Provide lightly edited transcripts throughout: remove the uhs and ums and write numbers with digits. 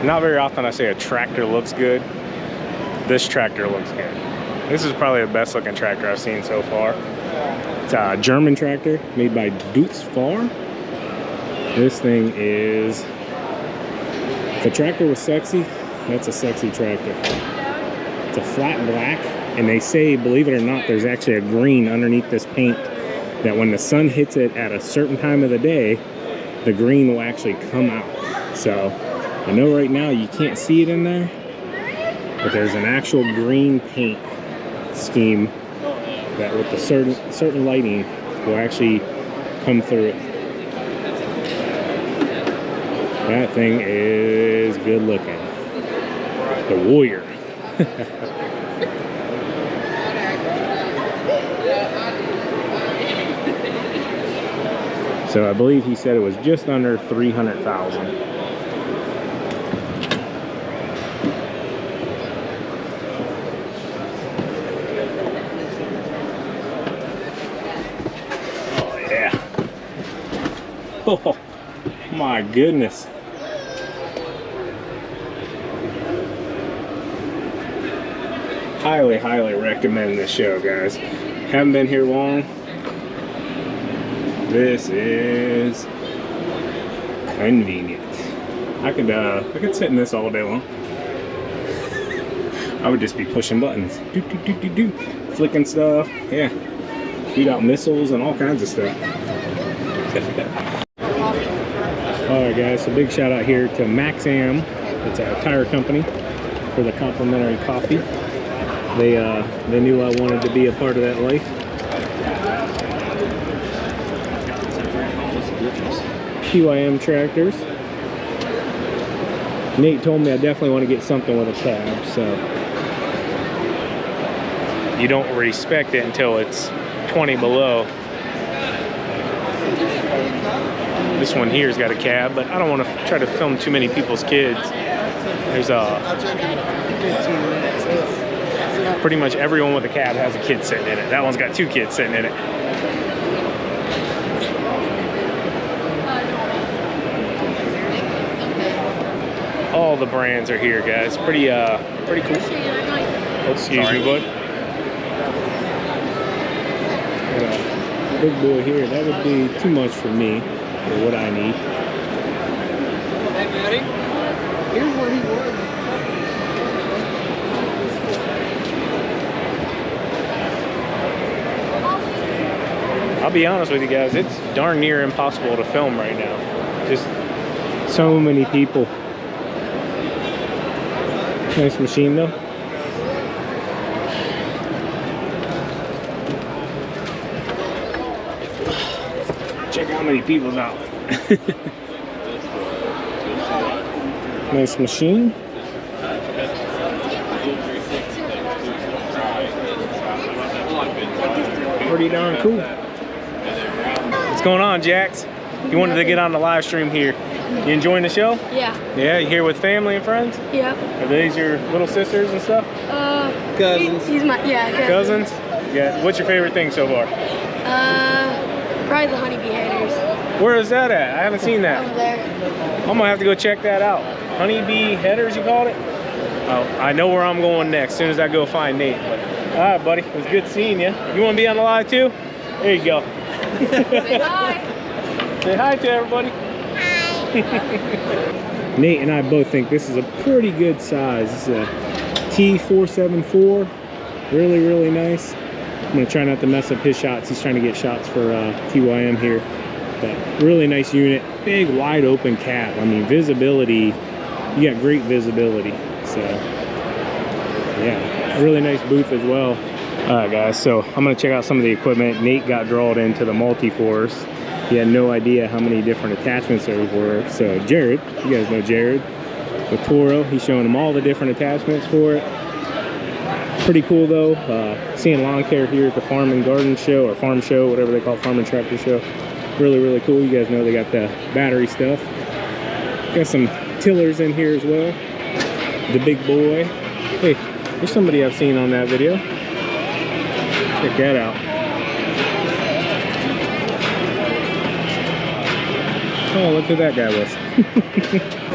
Not very often I say a tractor looks good. This tractor looks good. This is probably the best looking tractor I've seen so far. It's a German tractor made by Deutz Fahr. This thing is, if a tractor was sexy, that's a sexy tractor. It's a flat black, and they say, believe it or not, there's actually a green underneath this paint that when the sun hits it at a certain time of the day, the green will actually come out. So I know right now you can't see it in there, but there's an actual green paint scheme that with the certain lighting will actually come through it. That thing is good looking. The Warrior. So I believe he said it was just under 300,000. Oh yeah. Oh my goodness. Highly, highly recommend this show, guys. Haven't been here long. This is convenient. I could sit in this all day long. I would just be pushing buttons, flicking stuff, yeah, shoot out missiles and all kinds of stuff. All right, guys. So big shout out here to Maxam. It's a tire company for the complimentary coffee. They knew I wanted to be a part of that life. QIM tractors. Nate told me I definitely want to get something with a cab, so you don't respect it until it's 20 below. This one here's got a cab, but I don't want to try to film too many people's kids. There's pretty much everyone with a cab has a kid sitting in it. That one's got 2 kids sitting in it. All the brands are here, guys. Pretty cool. Excuse me, bud. Big boy here. That would be too much for me for what I need. Hey, buddy. Here's where he was. I'll be honest with you guys, it's darn near impossible to film right now. Just so many people. Nice machine though. Check how many people's out. Nice machine. Pretty darn cool. What's going on, Jax? You wanted to get on the live stream here. You enjoying the show? Yeah. Yeah, you here with family and friends? Yeah. Are these your little sisters and stuff? Cousins. He's my, Cousins? Yeah. What's your favorite thing so far? Probably the honeybee headers. Where is that at? I haven't seen that. Over there. I'm gonna have to go check that out. Honeybee headers, you called it? Oh, I know where I'm going next. As soon as I go find Nate. But, all right, buddy. It was good seeing you. You want to be on the live too? There you go. Say hi. Say hi to everybody. Nate and I both think this is a pretty good size. This is a T474. Really, really nice. I'm gonna try not to mess up his shots. He's trying to get shots for QIM here. But really nice unit. Big, wide open cab. I mean, visibility. You got great visibility. So, yeah, really nice booth as well. All right, guys. So I'm gonna check out some of the equipment. Nate got drawn into the multi-force. He had no idea how many different attachments there were. So Jared, you guys know Jared with Toro, he's showing them all the different attachments for it. Pretty cool though. Seeing lawn care here at the Farm and Garden Show, or Farm Show, whatever they call it, Farm and Tractor Show. Really, really cool. You guys know they got the battery stuff. Got some tillers in here as well. The big boy. Hey, there's somebody I've seen on that video. Check that out. Oh, look who that guy was.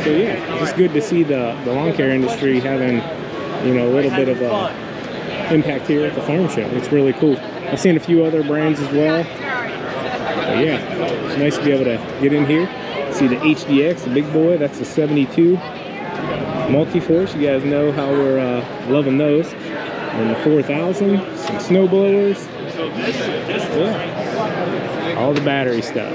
So yeah, it's good to see the lawn care industry having, you know, a little bit of a impact here at the farm show. It's really cool. I've seen a few other brands as well. But yeah, it's nice to be able to get in here. See the HDX, the big boy. That's the 72 multi-force. You guys know how we're loving those. And the 4000, some snow blowers. Yeah, all the battery stuff.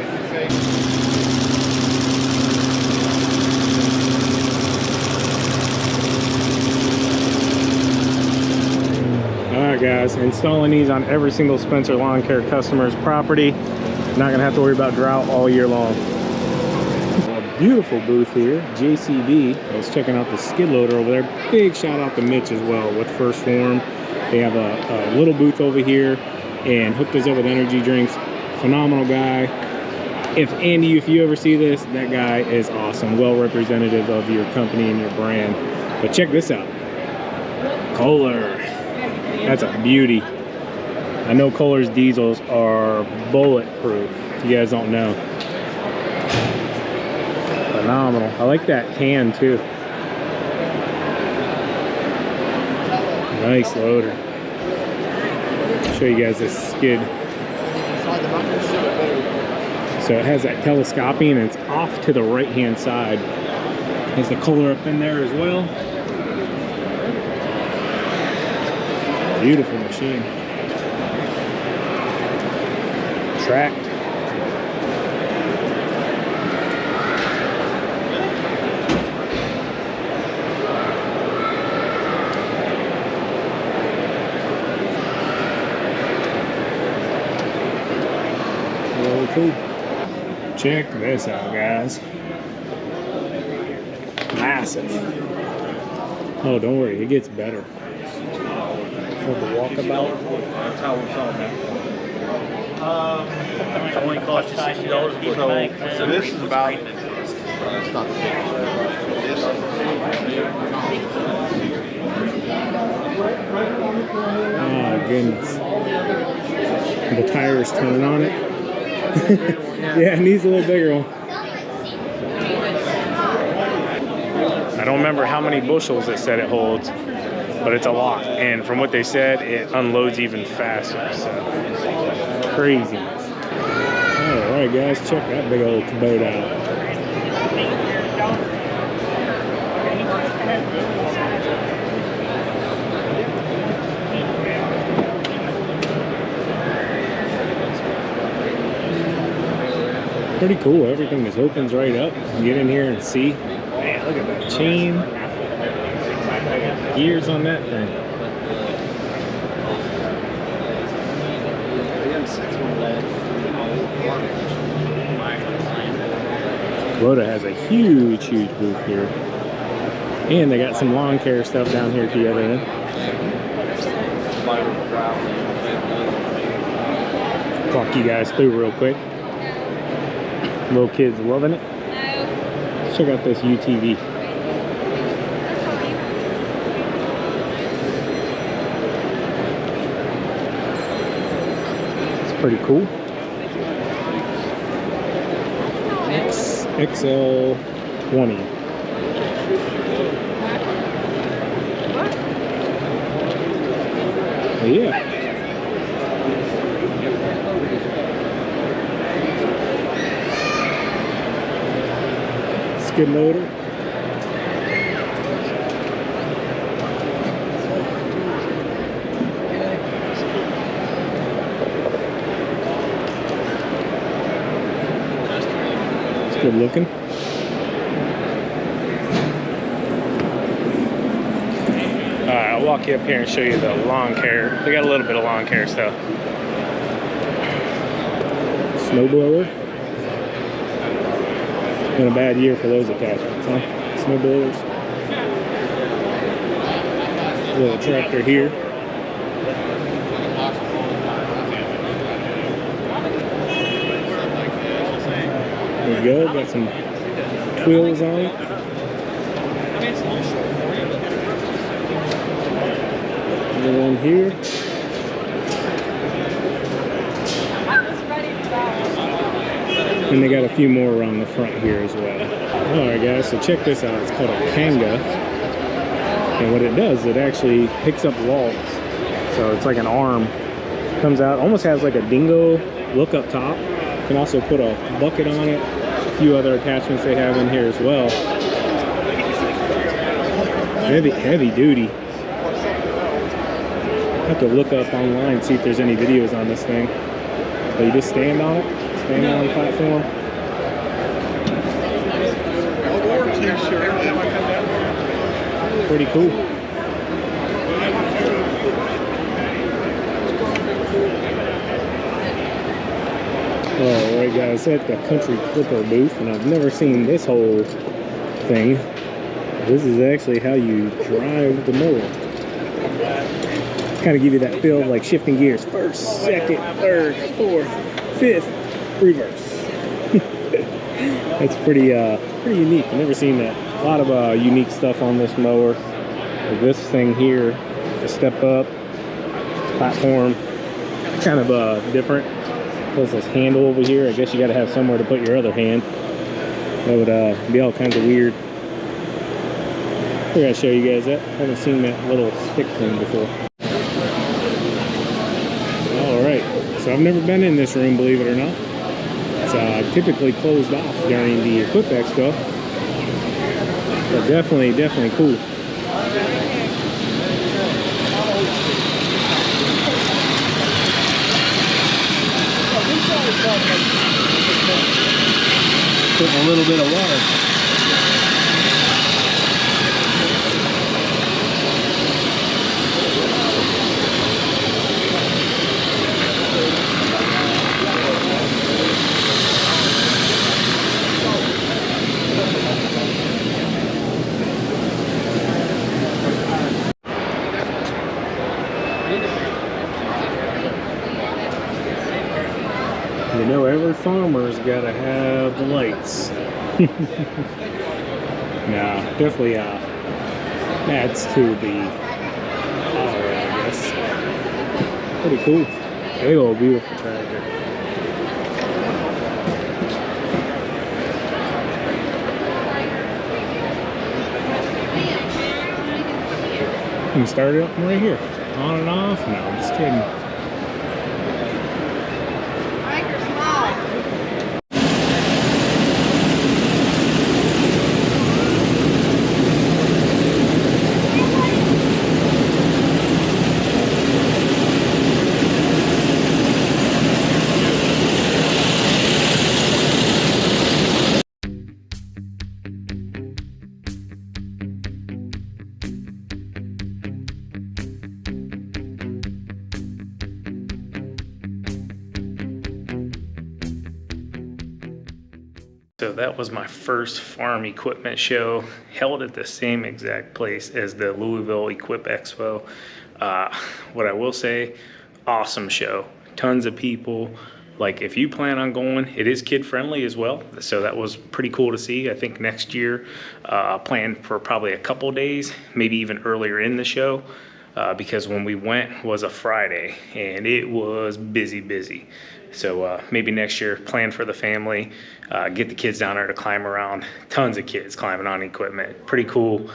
Alright guys, installing these on every single Spencer Lawn Care customer's property. Not gonna have to worry about drought all year long. A beautiful booth here, JCB. I was checking out the skid loader over there. Big shout out to Mitch as well with First Form. They have a little booth over here and hooked us up with energy drinks. Phenomenal guy. If Andy, if you ever see this, that guy is awesome. Well representative of your company and your brand. But check this out. KOHLER. That's a beauty. I know KOHLER's diesels are bulletproof, if you guys don't know. Phenomenal. I like that can too. Nice loader. I'll show you guys this skid. So it has that telescoping and it's off to the right hand side. There's the KOHLER up in there as well. Beautiful machine. Tracked. Really cool. Check this out, guys. Massive. Oh, don't worry, it gets better. For the walkabout. That's how we're selling that. It only cost you $60 to put bank. So this is about. Oh goodness. The tires turn on it. Yeah, it needs a little bigger one. I don't remember how many bushels it said it holds, but it's a lot. And from what they said, it unloads even faster. So craziness. All right, guys, check that big old boat out. Pretty cool. Everything just opens right up. You can get in here and see. Man, look at that chain. Gears on that thing. Kubota has a huge booth here. And they got some lawn care stuff down here at the other end. Walk you guys through real quick. Little kids loving it. Let's check out this UTV. It's pretty cool. XL20. Yeah. Skid loader. It's good looking. Alright, I'll walk you up here and show you the lawn care. They got a little bit of lawn care stuff. Snowblower. Been a bad year for those attachments, huh? Snow blowers. Little tractor here. There we go, got some twills on it. Another one here. And And they got a few more around the front here as well. All right, guys, so check this out. It's called a kanga. And what it does, it actually picks up logs. So it's like an arm. Comes out, almost has like a dingo look up top. You can also put a bucket on it. A few other attachments they have in here as well. Heavy duty. Have to look up online, see if there's any videos on this thing. But you just stand on it, stand on the platform. Pretty cool. Alright guys, at the Country Clipper booth, and I've never seen this whole thing. This is actually how you drive the mower. Kind of give you that feel of like shifting gears. First, second, third, fourth, fifth, reverse. That's pretty unique. I've never seen that. A lot of unique stuff on this mower. Like this thing here, the step up platform, kind of different. Plus this handle over here. I guess you got to have somewhere to put your other hand. That would be all kinds of weird. We're gonna show you guys that. I haven't seen that little stick thing before. Alright, so I've never been in this room, believe it or not. It's typically closed off during the Equip Expo. But definitely cool. Putting a little bit of water. You know, every farmer's got to have the lights. Nah, definitely adds to the power, I guess. Pretty cool. Big old beautiful tractor. You can start it up from right here. On and off. No, I'm just kidding. So that was my first farm equipment show, held at the same exact place as the Louisville Equip Expo. What I will say, awesome show. Tons of people. Like if you plan on going, it is kid friendly as well. So that was pretty cool to see. I think next year, plan for probably a couple days, maybe even earlier in the show. Because when we went was a Friday and it was busy. So maybe next year, plan for the family, get the kids down there to climb around. Tons of kids climbing on equipment. Pretty cool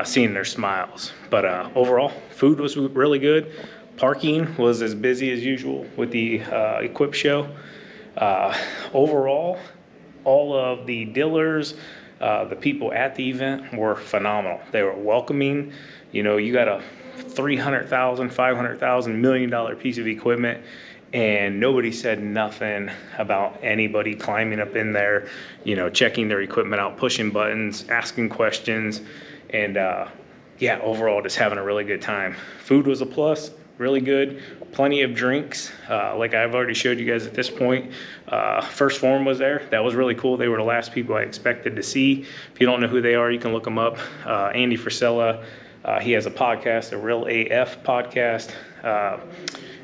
seeing their smiles. But overall, food was really good. Parking was as busy as usual with the Equip show. Overall, all of the dealers, the people at the event were phenomenal. They were welcoming. You know, you got a $300,000, $500,000, $1 million piece of equipment, and nobody said nothing about anybody climbing up in there, you know, checking their equipment out, pushing buttons, asking questions, and yeah, overall just having a really good time. Food was a plus, really good. Plenty of drinks, like I've already showed you guys at this point. First Form was there. That was really cool. They were the last people I expected to see. If you don't know who they are, you can look them up. Andy Frisella. He has a podcast, a Real AF podcast.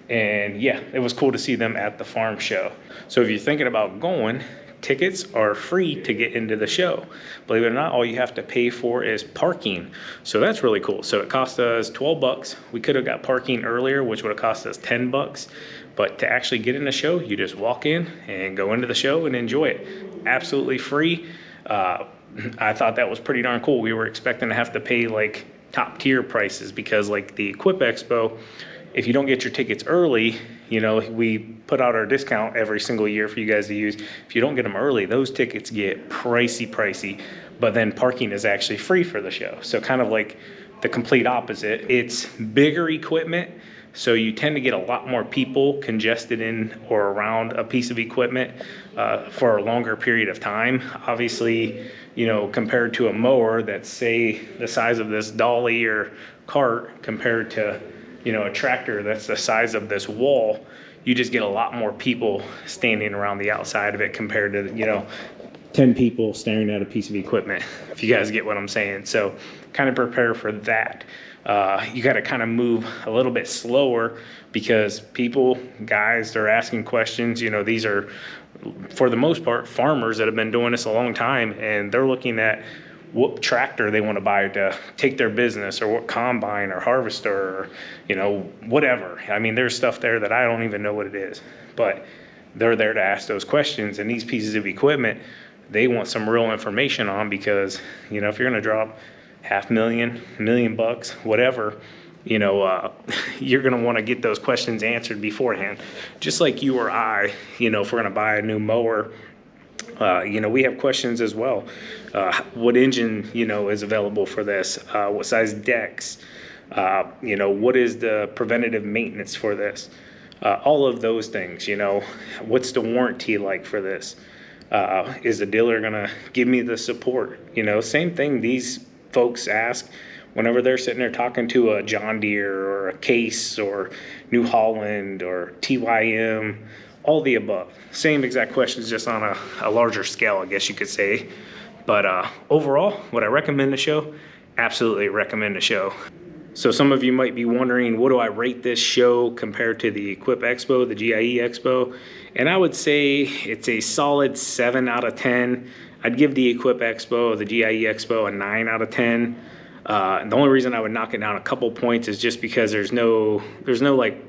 And yeah, it was cool to see them at the farm show. So if you're thinking about going, tickets are free to get into the show. Believe it or not, all you have to pay for is parking. So that's really cool. So it cost us 12 bucks. We could have got parking earlier, which would have cost us 10 bucks. But to actually get in the show, you just walk in and go into the show and enjoy it. Absolutely free. I thought that was pretty darn cool. We were expecting to have to pay like top tier prices because like the EXPO, if you don't get your tickets early, you know, we put out our discount every single year for you guys to use. If you don't get them early, those tickets get pricey, but then parking is actually free for the show. So kind of like the complete opposite. It's bigger equipment, so you tend to get a lot more people congested in or around a piece of equipment for a longer period of time. Obviously, you know, compared to a mower that's say the size of this dolly or cart compared to, you know, a tractor that's the size of this wall, you just get a lot more people standing around the outside of it compared to, you know, 10 people staring at a piece of equipment, if you guys get what I'm saying. So kind of prepare for that. You got to kind of move a little bit slower because people, guys, they're asking questions. You know, these are, for the most part, farmers that have been doing this a long time, and they're looking at what tractor they want to buy to take their business, or what combine or harvester, or, you know, whatever. I mean, there's stuff there that I don't even know what it is, but they're there to ask those questions. And these pieces of equipment, they want some real information on, because, you know, if you're going to drop $500,000, $1 million bucks, whatever, you know, you're going to want to get those questions answered beforehand. Just like you or I, you know, if we're going to buy a new mower, you know, we have questions as well. What engine, you know, is available for this? What size decks? You know, what is the preventative maintenance for this? All of those things, you know, what's the warranty like for this? Is the dealer going to give me the support? You know, same thing these folks ask whenever they're sitting there talking to a John Deere or a Case or New Holland or TYM, all the above. Same exact questions, just on a larger scale, I guess you could say. But overall, would I recommend the show? Absolutely recommend the show. So some of you might be wondering, what do I rate this show compared to the EXPO, the GIE Expo? And I would say it's a solid 7 out of 10. I'd give the EXPO, the GIE Expo, a 9 out of 10. The only reason I would knock it down a couple points is just because there's no like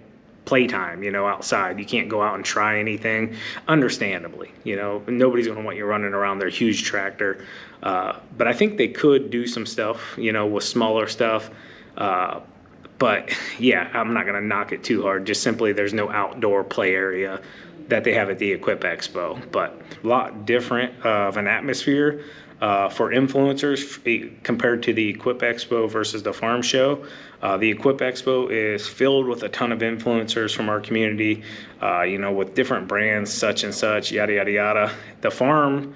playtime, you know, outside. You can't go out and try anything, understandably. You know, nobody's going to want you running around their huge tractor. But I think they could do some stuff, you know, with smaller stuff. But yeah, I'm not going to knock it too hard. Just simply there's no outdoor play area that they have at the Expo. But a lot different of an atmosphere for influencers compared to the Expo versus the farm show. The Expo is filled with a ton of influencers from our community, you know, with different brands, such and such, yada, yada, yada. The farm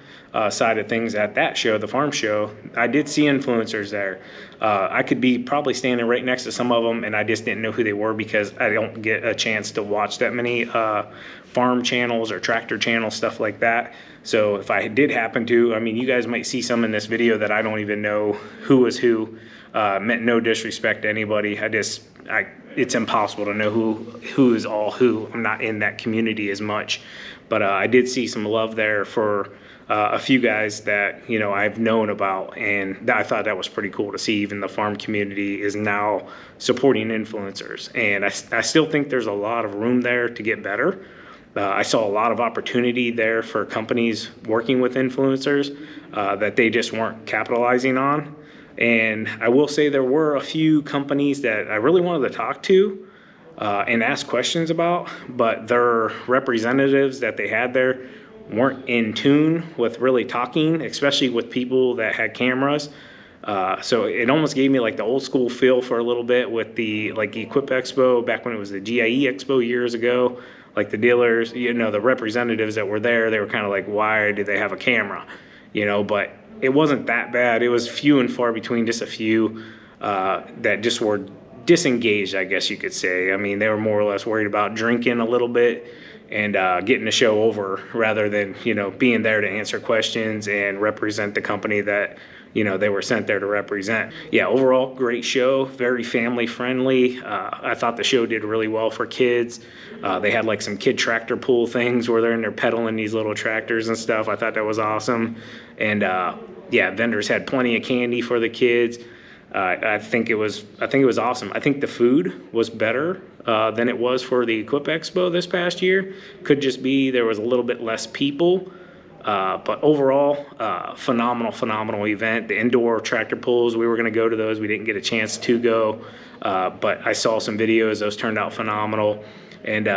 side of things at that show, the farm show, I did see influencers there. I could be probably standing right next to some of them, and I just didn't know who they were because I don't get a chance to watch that many farm channels or tractor channels, stuff like that. So if I did happen to, I mean, you guys might see some in this video that I don't even know who is who. Meant no disrespect to anybody. It's impossible to know who is all who. I'm not in that community as much, but I did see some love there for a few guys that, you know, I've known about, and I thought that was pretty cool to see. Even the farm community is now supporting influencers, and I still think there's a lot of room there to get better. I saw a lot of opportunity there for companies working with influencers that they just weren't capitalizing on. And I will say there were a few companies that I really wanted to talk to and ask questions about, but their representatives that they had there weren't in tune with really talking, especially with people that had cameras. So it almost gave me like the old school feel for a little bit with the like Expo back when it was the GIE Expo years ago. Like the dealers, you know, the representatives that were there, they were kind of like, why do they have a camera? You know, but it wasn't that bad. It was few and far between, just a few that just were disengaged, I guess you could say. I mean, they were more or less worried about drinking a little bit and getting the show over rather than, you know, being there to answer questions and represent the company that, you know, they were sent there to represent. Yeah, overall, great show, very family friendly. I thought the show did really well for kids. They had like some kid tractor pull things where they're in there pedaling these little tractors and stuff. I thought that was awesome. And yeah, vendors had plenty of candy for the kids. I think it was awesome. I think the food was better than it was for the Equip Expo this past year. Could just be there was a little bit less people. But overall, phenomenal event. The indoor tractor pulls, we were going to go to those. We didn't get a chance to go, but I saw some videos. Those turned out phenomenal. And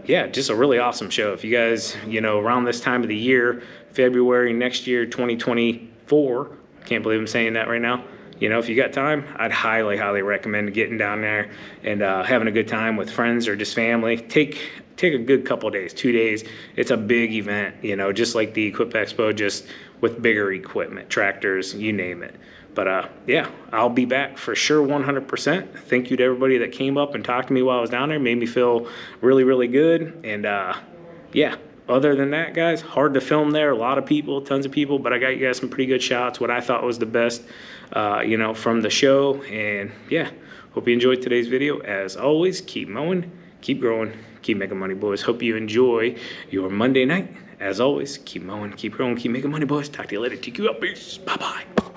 yeah, just a really awesome show. If you guys, you know, around this time of the year, February next year, 2024, can't believe I'm saying that right now. You know, if you got time, I'd highly recommend getting down there and having a good time with friends or just family. Take a good couple of days, 2 days. It's a big event, you know, just like the Equip Expo, just with bigger equipment, tractors, you name it. But yeah, I'll be back for sure 100%. Thank you to everybody that came up and talked to me while I was down there. Made me feel really good. And yeah, other than that, guys, hard to film there. A lot of people, tons of people, but I got you guys some pretty good shots, what I thought was the best, you know, from the show. And yeah, hope you enjoyed today's video. As always, keep mowing, keep growing, keep making money, boys. Hope you enjoy your Monday night. As always, keep mowing, keep growing, keep making money, boys. Talk to you later. TQ up. Peace. Bye-bye.